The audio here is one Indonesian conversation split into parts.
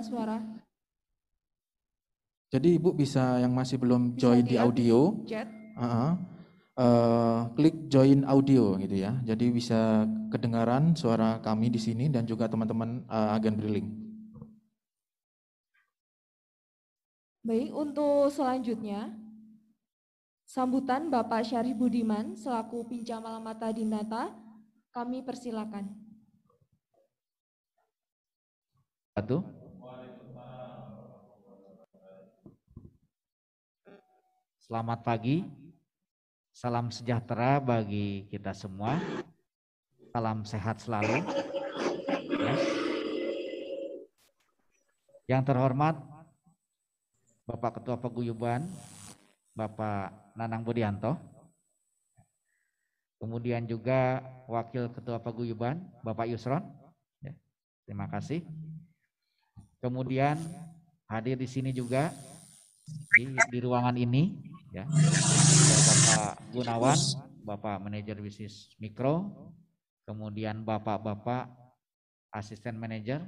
Suara. Jadi Ibu bisa yang masih belum join di audio, klik join audio gitu ya. Jadi bisa kedengaran suara kami di sini dan juga teman-teman agen Briling. Baik, untuk selanjutnya sambutan Bapak Syarif Budiman selaku Pinjam Mata Dinata, kami persilakan. Selamat pagi, salam sejahtera bagi kita semua, salam sehat selalu. Ya. Yang terhormat Bapak Ketua Paguyuban, Bapak Nanang Budianto, kemudian juga Wakil Ketua Paguyuban, Bapak Yusron, ya, terima kasih. Kemudian hadir di sini juga di ruangan ini, ya, Bapak Gunawan, Bapak Manajer Bisnis Mikro, kemudian Bapak-Bapak Asisten Manajer,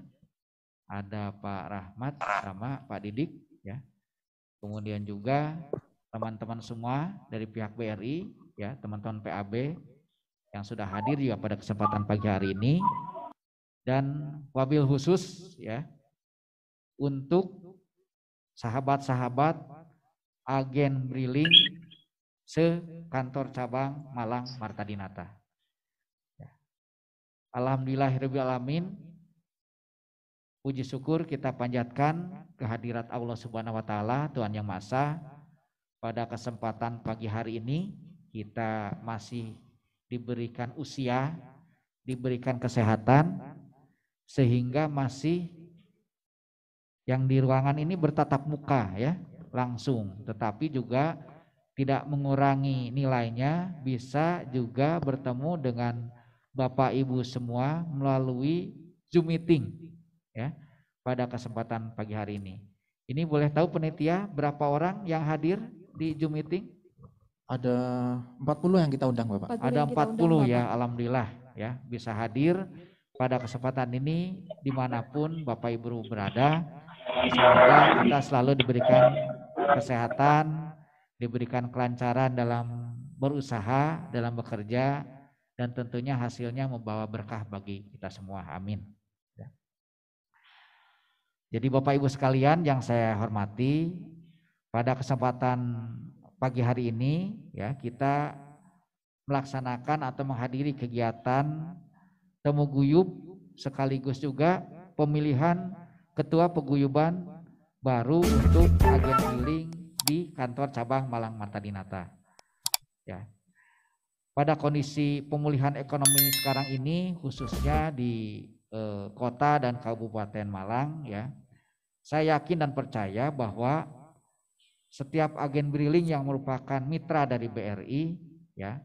ada Pak Rahmat sama Pak Didik, ya. Kemudian juga teman-teman semua dari pihak BRI, ya, teman-teman PAB yang sudah hadir juga pada kesempatan pagi hari ini, dan wabil khusus, ya, untuk sahabat-sahabat agen Briling se-kantor cabang Malang Marta Dinata. Ya. Alhamdulillahirabbil alamin, puji syukur kita panjatkan kehadirat Allah Subhanahu wa taala, Tuhan Yang Maha Esa. Pada kesempatan pagi hari ini kita masih diberikan usia, diberikan kesehatan, sehingga masih yang di ruangan ini bertatap muka, ya, langsung, tetapi juga tidak mengurangi nilainya, bisa juga bertemu dengan Bapak Ibu semua melalui Zoom meeting, ya, pada kesempatan pagi hari ini. Ini boleh tahu penitia berapa orang yang hadir di Zoom meeting? Ada 40 yang kita undang, Bapak. Ada 40 ya, alhamdulillah, ya, bisa hadir pada kesempatan ini dimanapun Bapak Ibu berada. Semoga kita selalu diberikan kesehatan, diberikan kelancaran dalam berusaha, dalam bekerja, dan tentunya hasilnya membawa berkah bagi kita semua. Amin. Ya. Jadi Bapak Ibu sekalian yang saya hormati, pada kesempatan pagi hari ini, ya, kita melaksanakan atau menghadiri kegiatan temu guyub sekaligus juga pemilihan Ketua Paguyuban baru untuk agen Briling di kantor cabang Malang Marta Dinata. Ya. Pada kondisi pemulihan ekonomi sekarang ini, khususnya di kota dan kabupaten Malang, ya, saya yakin dan percaya bahwa setiap agen Briling yang merupakan mitra dari BRI, ya,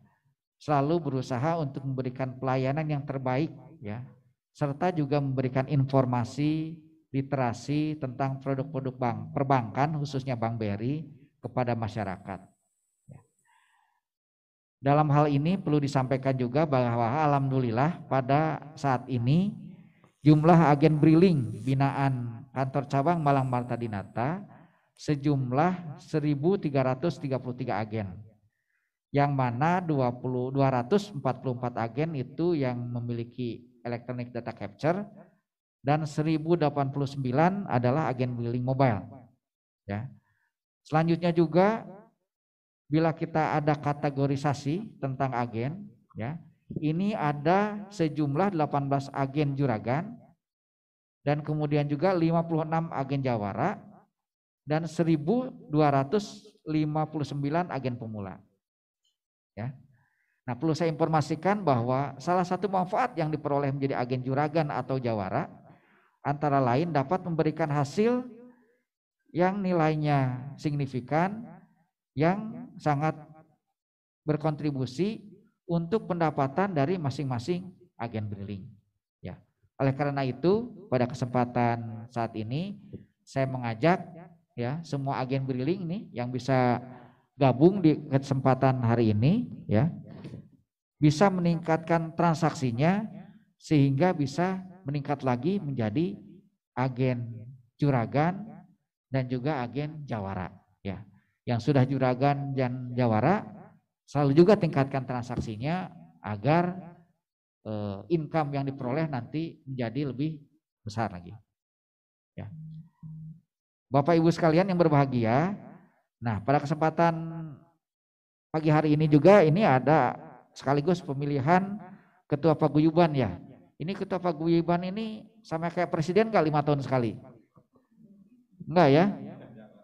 selalu berusaha untuk memberikan pelayanan yang terbaik, ya, serta juga memberikan informasi, literasi tentang produk-produk perbankan, khususnya Bank BRI kepada masyarakat. Dalam hal ini perlu disampaikan juga bahwa alhamdulillah pada saat ini jumlah agen Briling binaan kantor cabang Malang Marta Dinata sejumlah 1.333 agen, yang mana 244 agen itu yang memiliki electronic data capture dan 1089 adalah agen Briling mobile. Ya. Selanjutnya juga bila kita ada kategorisasi tentang agen, ya, ini ada sejumlah 18 agen juragan dan kemudian juga 56 agen jawara dan 1.259 agen pemula. Ya. Nah, perlu saya informasikan bahwa salah satu manfaat yang diperoleh menjadi agen juragan atau jawara antara lain dapat memberikan hasil yang nilainya signifikan, yang sangat berkontribusi untuk pendapatan dari masing-masing agen Briling. Ya. Oleh karena itu, pada kesempatan saat ini saya mengajak, ya, semua agen Briling ini yang bisa gabung di kesempatan hari ini, ya, bisa meningkatkan transaksinya sehingga bisa meningkat lagi menjadi agen juragan dan juga agen jawara ya. Yang sudah juragan dan jawara selalu juga tingkatkan transaksinya agar income yang diperoleh nanti menjadi lebih besar lagi. Ya. Bapak Ibu sekalian yang berbahagia, nah pada kesempatan pagi hari ini juga ini ada sekaligus pemilihan ketua paguyuban ya. Ini ketua paguyuban ini sama kayak presiden nggak 5 tahun sekali? Enggak ya?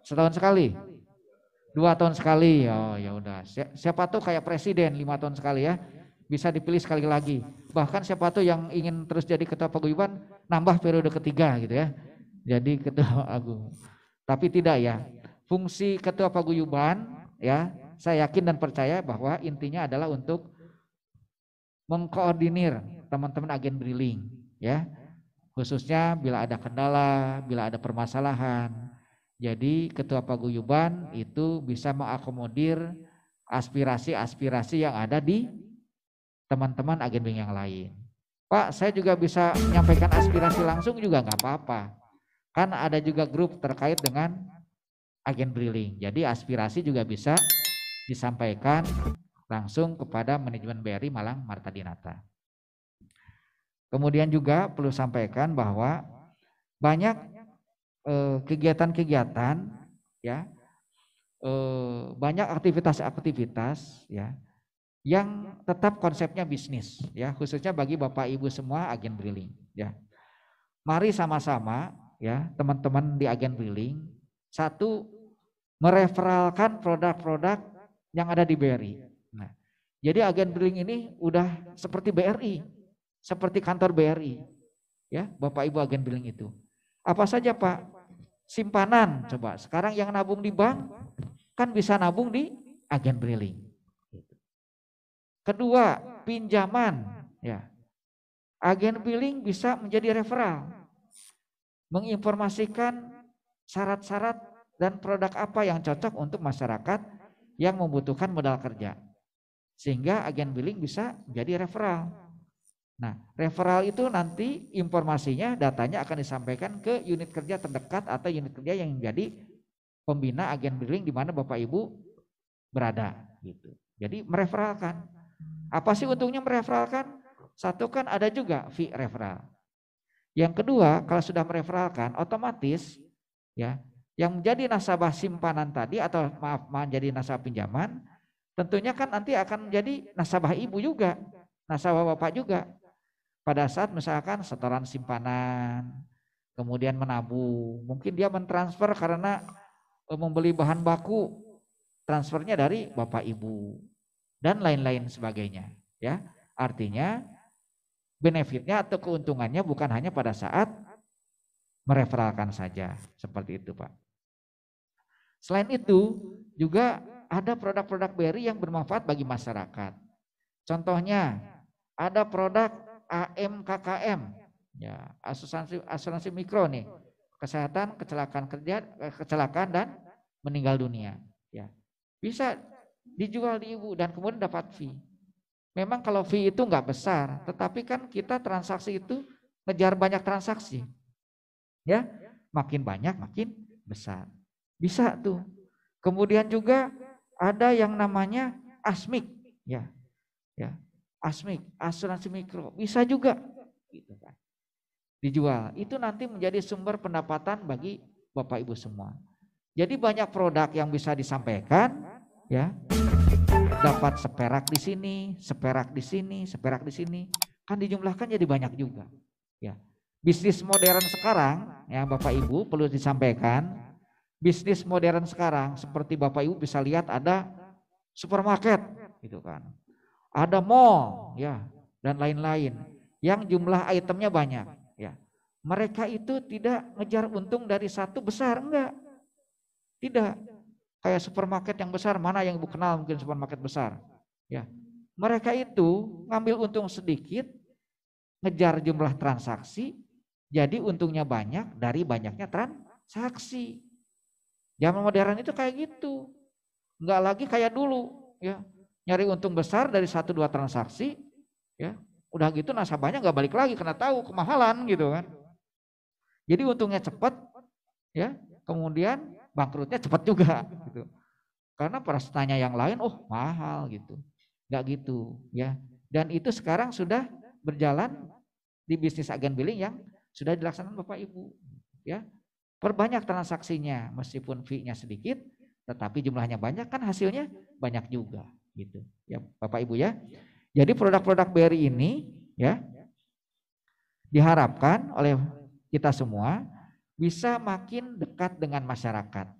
Setahun sekali? 2 tahun sekali. Oh ya udah. Siapa tuh kayak presiden 5 tahun sekali ya? Bisa dipilih sekali lagi. Bahkan siapa tuh yang ingin terus jadi ketua paguyuban nambah periode ketiga gitu ya. Jadi ketua agung. Tapi tidak ya. Fungsi ketua paguyuban ya, saya yakin dan percaya bahwa intinya adalah untuk mengkoordinir teman-teman agen briling ya. Khususnya bila ada kendala, bila ada permasalahan. Jadi ketua paguyuban itu bisa mengakomodir aspirasi-aspirasi yang ada di teman-teman agen briling yang lain. Pak, saya juga bisa menyampaikan aspirasi langsung juga nggak apa-apa. Kan ada juga grup terkait dengan agen briling. Jadi aspirasi juga bisa disampaikan langsung kepada manajemen BRI Malang Marta Dinata. Kemudian juga perlu sampaikan bahwa banyak kegiatan-kegiatan ya, banyak aktivitas-aktivitas ya yang tetap konsepnya bisnis ya, khususnya bagi Bapak Ibu semua agen briling ya. Mari sama-sama ya teman-teman di agen briling, satu, mereferalkan produk-produk yang ada di BRI. Nah, jadi agen briling ini udah seperti BRI, seperti kantor BRI, ya Bapak Ibu agen briling itu. Apa saja Pak? Simpanan, coba. Sekarang yang nabung di bank kan bisa nabung di agen briling. Kedua, pinjaman, ya. Agen briling bisa menjadi referral, menginformasikan syarat-syarat dan produk apa yang cocok untuk masyarakat yang membutuhkan modal kerja. Sehingga agen briling bisa jadi referral. Nah, referral itu nanti informasinya, datanya akan disampaikan ke unit kerja terdekat atau unit kerja yang menjadi pembina agen briling di mana Bapak Ibu berada gitu. Jadi mereferalkan. Apa sih untungnya mereferalkan? Satu kan ada juga fee referral. Yang kedua, kalau sudah mereferalkan otomatis ya yang menjadi nasabah simpanan tadi atau maaf menjadi nasabah pinjaman tentunya kan nanti akan menjadi nasabah ibu juga, nasabah bapak juga. Pada saat misalkan setoran simpanan, kemudian menabung, mungkin dia mentransfer karena membeli bahan baku, transfernya dari bapak ibu dan lain-lain sebagainya. Ya, artinya benefitnya atau keuntungannya bukan hanya pada saat mereferalkan saja, seperti itu Pak. Selain itu juga ada produk-produk BRI yang bermanfaat bagi masyarakat. Contohnya ada produk AMKKM, ya asuransi mikro nih, kesehatan, kecelakaan kerja, kecelakaan dan meninggal dunia. Ya, bisa dijual di ibu dan kemudian dapat fee. Memang kalau fee itu nggak besar, tetapi kan kita transaksi itu ngejar banyak transaksi, ya makin banyak makin besar. Bisa tuh. Kemudian juga ada yang namanya ASMIK, ya, ya. ASMIK, asuransi mikro, bisa juga gitu kan. Dijual. Itu nanti menjadi sumber pendapatan bagi Bapak Ibu semua. Jadi banyak produk yang bisa disampaikan ya. Dapat seperak di sini, seperak di sini, seperak di sini. Kan dijumlahkan jadi banyak juga. Ya. Bisnis modern sekarang ya Bapak Ibu perlu disampaikan, bisnis modern sekarang seperti Bapak Ibu bisa lihat ada supermarket gitu kan. Ada mall ya dan lain-lain yang jumlah itemnya banyak ya. Mereka itu tidak ngejar untung dari satu besar, enggak. Tidak. Kayak supermarket yang besar, mana yang Ibu kenal mungkin supermarket besar. Ya. Mereka itu ngambil untung sedikit, ngejar jumlah transaksi, jadi untungnya banyak dari banyaknya transaksi. Zaman modern itu kayak gitu. Enggak lagi kayak dulu ya. nyari untung besar dari 1-2 transaksi, ya udah gitu nasabahnya nggak balik lagi karena tahu kemahalan gitu kan. Jadi untungnya cepat, ya kemudian bangkrutnya cepat juga gitu. Karena prasnanya yang lain, oh mahal gitu, nggak gitu ya. Dan itu sekarang sudah berjalan di bisnis agen billing yang sudah dilaksanakan Bapak Ibu, ya. Perbanyak transaksinya meskipun fee-nya sedikit, tetapi jumlahnya banyak kan hasilnya banyak juga gitu. Ya Bapak Ibu ya. Jadi produk-produk BRI ini ya diharapkan oleh kita semua bisa makin dekat dengan masyarakat.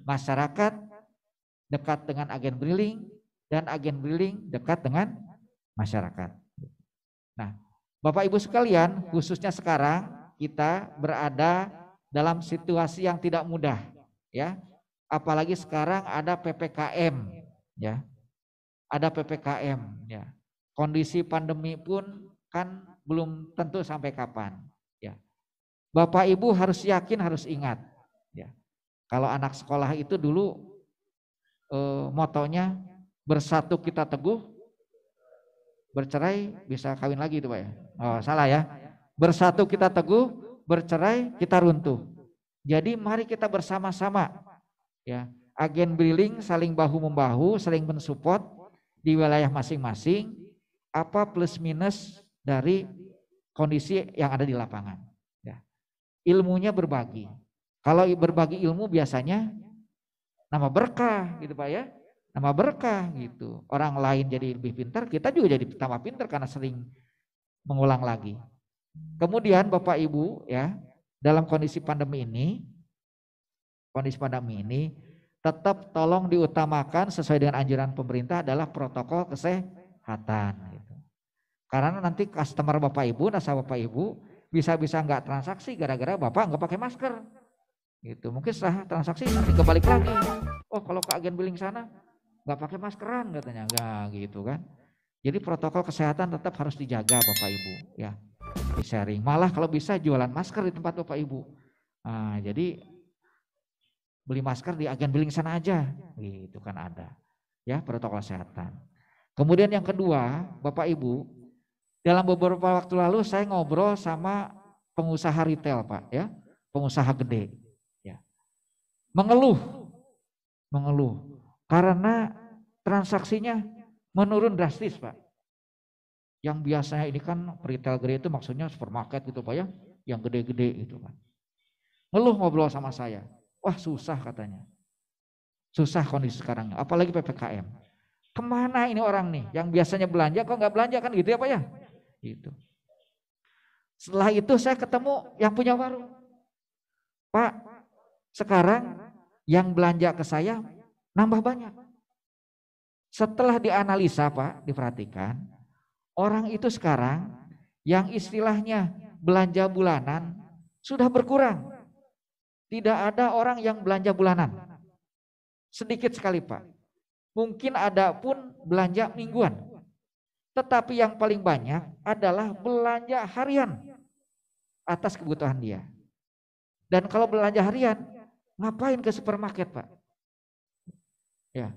Masyarakat dekat dengan agen billing dan agen billing dekat dengan masyarakat. Nah, Bapak Ibu sekalian, khususnya sekarang kita berada dalam situasi yang tidak mudah, ya. Apalagi sekarang ada PPKM, ya. Ada PPKM, ya. Kondisi pandemi pun kan belum tentu sampai kapan, ya. Bapak Ibu harus yakin, harus ingat, ya. Kalau anak sekolah itu dulu motonya bersatu kita teguh, bercerai bisa kawin lagi itu Pak ya. Oh salah ya. Bersatu kita teguh, bercerai kita runtuh. Jadi mari kita bersama-sama ya, agen billing saling bahu membahu, saling mensupport di wilayah masing-masing apa plus minus dari kondisi yang ada di lapangan. Ya. Ilmunya berbagi. Kalau berbagi ilmu biasanya nama berkah gitu Pak ya. Nama berkah gitu. Orang lain jadi lebih pintar, kita juga jadi tambah pintar karena sering mengulang lagi. Kemudian Bapak Ibu ya, dalam kondisi pandemi ini tetap tolong diutamakan sesuai dengan anjuran pemerintah adalah protokol kesehatan gitu. Karena nanti customer Bapak Ibu, nasabah Bapak Ibu bisa-bisa nggak transaksi gara-gara Bapak nggak pakai masker gitu. Mungkin setelah transaksi nanti kebalik lagi. Oh kalau ke agen billing sana nggak pakai maskeran katanya, nggak gitu kan. Jadi protokol kesehatan tetap harus dijaga Bapak Ibu ya. Di sharing, malah kalau bisa jualan masker di tempat Bapak Ibu. Nah, jadi beli masker di agen billing sana aja, gitu kan ada, ya protokol kesehatan. Kemudian yang kedua, Bapak Ibu, dalam beberapa waktu lalu saya ngobrol sama pengusaha retail Pak, ya, pengusaha gede, ya, mengeluh, karena transaksinya menurun drastis Pak. Yang biasanya ini kan retail gede itu maksudnya supermarket gitu Pak ya, yang gede-gede gitu kan. Ngeluh ngobrol sama saya, wah susah katanya. Susah kondisi sekarang, apalagi PPKM. Kemana ini orang nih, yang biasanya belanja kok nggak belanja kan gitu ya Pak ya. Gitu. Setelah itu saya ketemu yang punya warung. Pak, sekarang yang belanja ke saya nambah banyak. Setelah dianalisa Pak, diperhatikan, orang itu sekarang yang istilahnya belanja bulanan sudah berkurang. Tidak ada orang yang belanja bulanan. Sedikit sekali Pak. Mungkin ada pun belanja mingguan. Tetapi yang paling banyak adalah belanja harian atas kebutuhan dia. Dan kalau belanja harian, ngapain ke supermarket Pak? Ya,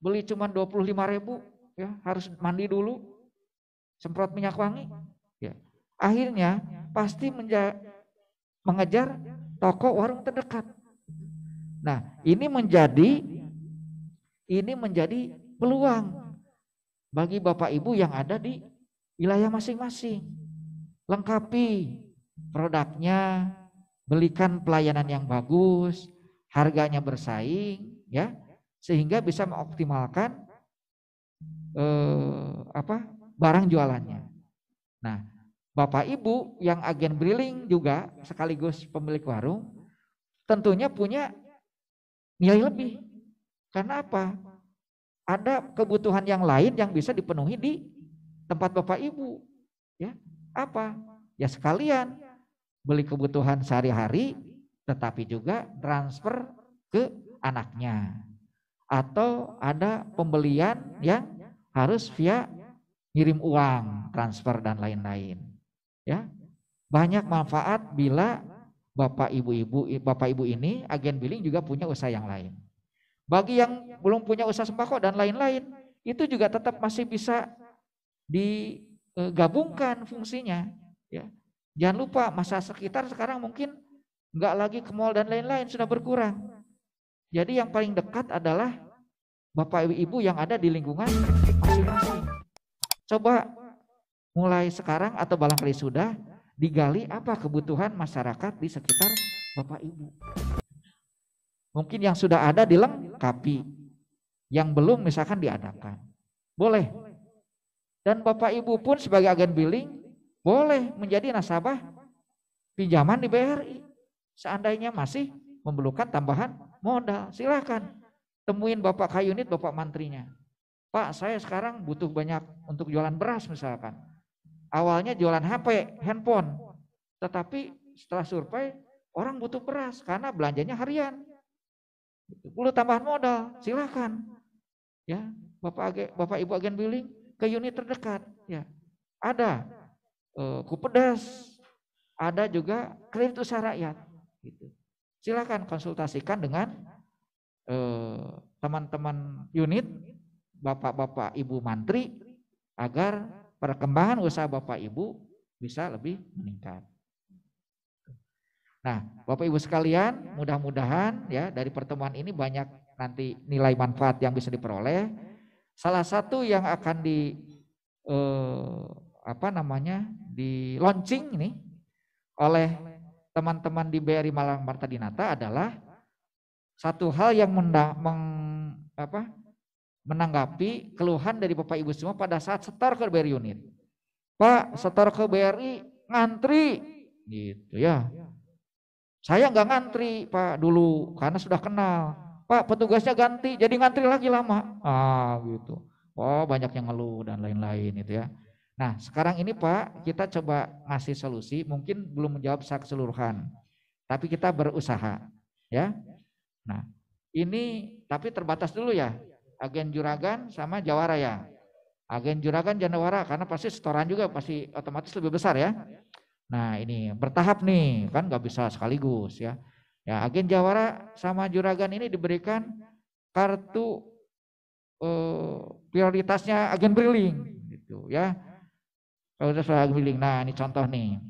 beli cuma 25.000, ya harus mandi dulu, semprot minyak wangi, ya. Akhirnya pasti mengejar toko warung terdekat. Nah, ini menjadi peluang bagi Bapak Ibu yang ada di wilayah masing-masing. Lengkapi produknya, belikan pelayanan yang bagus, harganya bersaing, ya, sehingga bisa mengoptimalkan barang jualannya. Nah, Bapak Ibu yang agen billing juga sekaligus pemilik warung tentunya punya nilai lebih. Karena apa? Ada kebutuhan yang lain yang bisa dipenuhi di tempat Bapak Ibu. Ya, apa? Ya sekalian beli kebutuhan sehari-hari tetapi juga transfer ke anaknya. Atau ada pembelian yang harus via ngirim uang, transfer dan lain-lain. Ya, banyak manfaat bila Bapak Ibu ini agen billing juga punya usaha yang lain. Bagi yang belum punya usaha sembako dan lain-lain, itu juga tetap masih bisa digabungkan fungsinya. Ya. Jangan lupa masa sekitar sekarang mungkin nggak lagi ke mall dan lain-lain, sudah berkurang. Jadi yang paling dekat adalah Bapak Ibu yang ada di lingkungan masing-masing. Coba mulai sekarang atau barangkali sudah digali apa kebutuhan masyarakat di sekitar Bapak Ibu. Mungkin yang sudah ada dilengkapi, yang belum misalkan diadakan. Boleh. Dan Bapak Ibu pun sebagai agen billing boleh menjadi nasabah pinjaman di BRI. Seandainya masih memerlukan tambahan modal, silakan temuin Bapak Kayunit, Bapak Mantrinya. Pak, saya sekarang butuh banyak untuk jualan beras misalkan. Awalnya jualan HP, handphone, tetapi setelah survei orang butuh beras karena belanjanya harian. Perlu tambahan modal, silakan. Ya, Bapak Ibu agen billing ke unit terdekat. Ya, ada Kupedas, ada juga kredit usaha rakyat. Gitu. Silakan konsultasikan dengan teman-teman unit, Bapak-Bapak Ibu Mantri, agar perkembangan usaha Bapak Ibu bisa lebih meningkat. Nah, Bapak Ibu sekalian, mudah-mudahan ya dari pertemuan ini banyak nanti nilai manfaat yang bisa diperoleh. Salah satu yang akan di launching ini oleh teman-teman di BRI Malang Marta Dinata adalah satu hal yang menanggapi keluhan dari Bapak Ibu semua pada saat setor ke BRI unit. Pak, setor ke BRI ngantri gitu ya. Saya nggak ngantri Pak dulu karena sudah kenal. Pak, petugasnya ganti jadi ngantri lagi lama. Gitu. Oh, banyak yang ngeluh dan lain-lain itu ya. Nah, sekarang ini Pak, kita coba ngasih solusi, mungkin belum menjawab secara keseluruhan. Tapi kita berusaha ya. Nah, ini tapi terbatas dulu ya. Agen Juragan sama Jawara ya. Agen Juragan Jawara karena pasti setoran juga pasti otomatis lebih besar ya. Nah, ini bertahap nih, kan nggak bisa sekaligus ya. Ya, agen Jawara sama Juragan ini diberikan kartu prioritasnya agen billing gitu ya. Kalau sudah agen billing. Nah, ini contoh nih.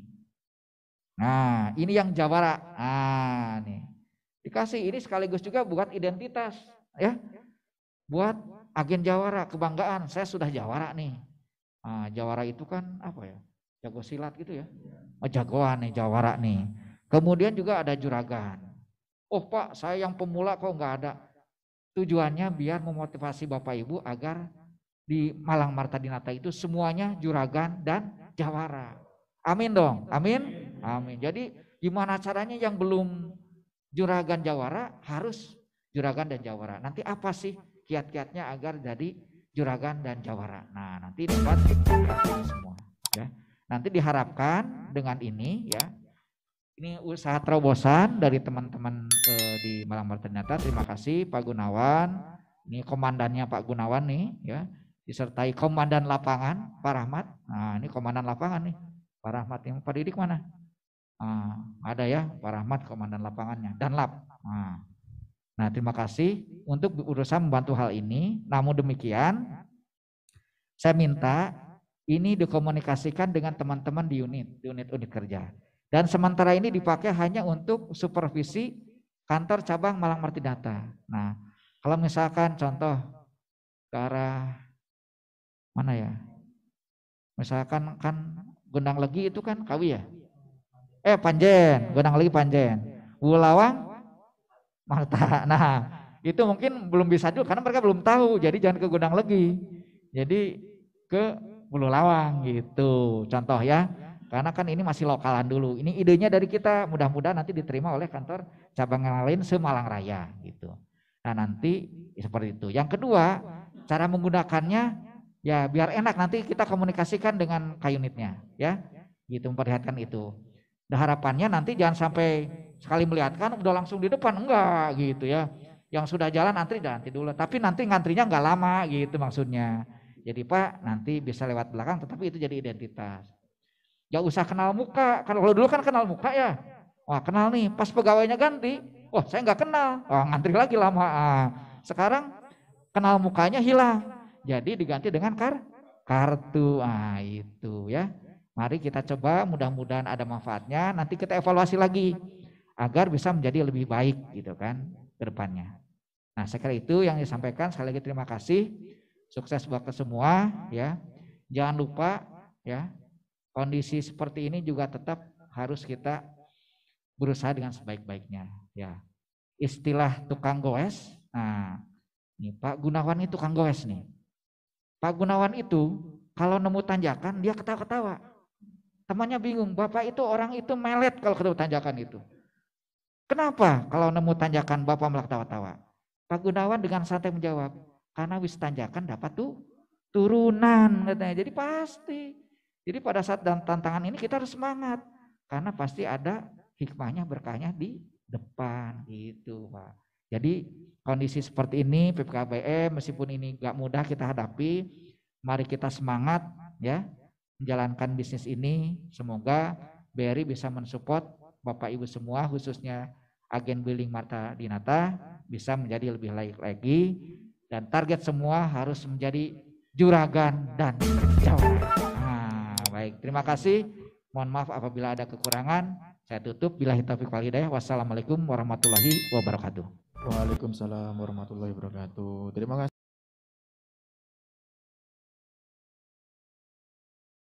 Nah, ini yang Jawara. Nah, nih. Dikasih ini sekaligus juga buat identitas ya. Buat agen Jawara, kebanggaan, saya sudah Jawara nih. Nah, Jawara itu kan apa ya? Jago silat gitu ya. Oh, jagoan nih Jawara nih. Kemudian juga ada Juragan. Oh Pak, saya yang pemula kok nggak ada. Tujuannya biar memotivasi Bapak Ibu agar di Malang Marta Dinata itu semuanya Juragan dan Jawara. Amin dong, amin. Amin. Jadi gimana caranya yang belum Juragan Jawara harus Juragan dan Jawara. Nanti apa sih kiat-kiatnya agar jadi Juragan dan Jawara? Nah, nanti dapat semua ya. Nanti diharapkan dengan ini ya. Ini usaha terobosan dari teman-teman di Malang Marta Dinata. Terima kasih Pak Gunawan. Ini komandannya Pak Gunawan nih ya. Disertai komandan lapangan Pak Rahmat. Nah, ini komandan lapangan nih. Pak Rahmat yang Pak Didik mana? Ada ya Pak Rahmat komandan lapangannya dan lab. Nah, terima kasih untuk berusaha membantu hal ini. Namun demikian, saya minta ini dikomunikasikan dengan teman-teman di unit kerja. Dan sementara ini dipakai hanya untuk supervisi kantor cabang Malang Marta Dinata. Nah, kalau misalkan contoh ke arah mana ya? Misalkan kan Gondang Legi itu kan Kawi ya? Panjen, Gondang Legi Panjen. Bulawang Marta. Nah, itu mungkin belum bisa juga karena mereka belum tahu. Jadi jangan ke Gondang Legi. Jadi ke Bulu Lawang gitu. Contoh ya. Karena kan ini masih lokalan dulu. Ini idenya dari kita. Mudah-mudahan nanti diterima oleh kantor cabang yang lain se-Malang Raya gitu. Nah, nanti seperti itu. Yang kedua, cara menggunakannya ya biar enak nanti kita komunikasikan dengan Kayunitnya ya. Gitu memperlihatkan itu. Nah, harapannya nanti jangan sampai sekali melihatkan udah langsung di depan, enggak gitu ya. Yang sudah jalan antri dulu, tapi nanti ngantrinya enggak lama gitu maksudnya. Jadi Pak nanti bisa lewat belakang tetapi itu jadi identitas. Gak usah kenal muka, kalau dulu kan kenal muka ya. Wah kenal nih, pas pegawainya ganti, wah saya enggak kenal, ngantri lagi lama. Sekarang kenal mukanya hilang. jadi diganti dengan kartu. Nah, itu ya. Mari kita coba, mudah-mudahan ada manfaatnya. Nanti kita evaluasi lagi agar bisa menjadi lebih baik gitu kan ke depannya. Nah, saya kira itu yang disampaikan. Sekali lagi terima kasih. Sukses buat semua ya. Jangan lupa ya, kondisi seperti ini juga tetap harus kita berusaha dengan sebaik-baiknya ya. Istilah tukang goes. Nah, ini Pak Gunawan itu tukang goes nih. Pak Gunawan itu kalau nemu tanjakan dia ketawa-ketawa. Temannya bingung, Bapak itu orang itu melet kalau ketemu tanjakan itu. Kenapa kalau nemu tanjakan Bapak malah ketawa-tawa? Pak Gunawan dengan santai menjawab, karena wis tanjakan dapat tuh turunan katanya. Jadi pasti. Jadi pada saat dan tantangan ini kita harus semangat. Karena pasti ada hikmahnya, berkahnya di depan gitu Pak. Jadi kondisi seperti ini PPKBM meskipun ini gak mudah kita hadapi, mari kita semangat ya menjalankan bisnis ini. Semoga BRI bisa mensupport Bapak Ibu semua, khususnya agen Billing Marta Dinata bisa menjadi lebih baik lagi, dan target semua harus menjadi juragan dan jawara. Nah, baik, terima kasih. Mohon maaf apabila ada kekurangan. Saya tutup. Billahi taufiq wal hidayah. Wassalamualaikum warahmatullahi wabarakatuh. Waalaikumsalam warahmatullahi wabarakatuh. Terima kasih.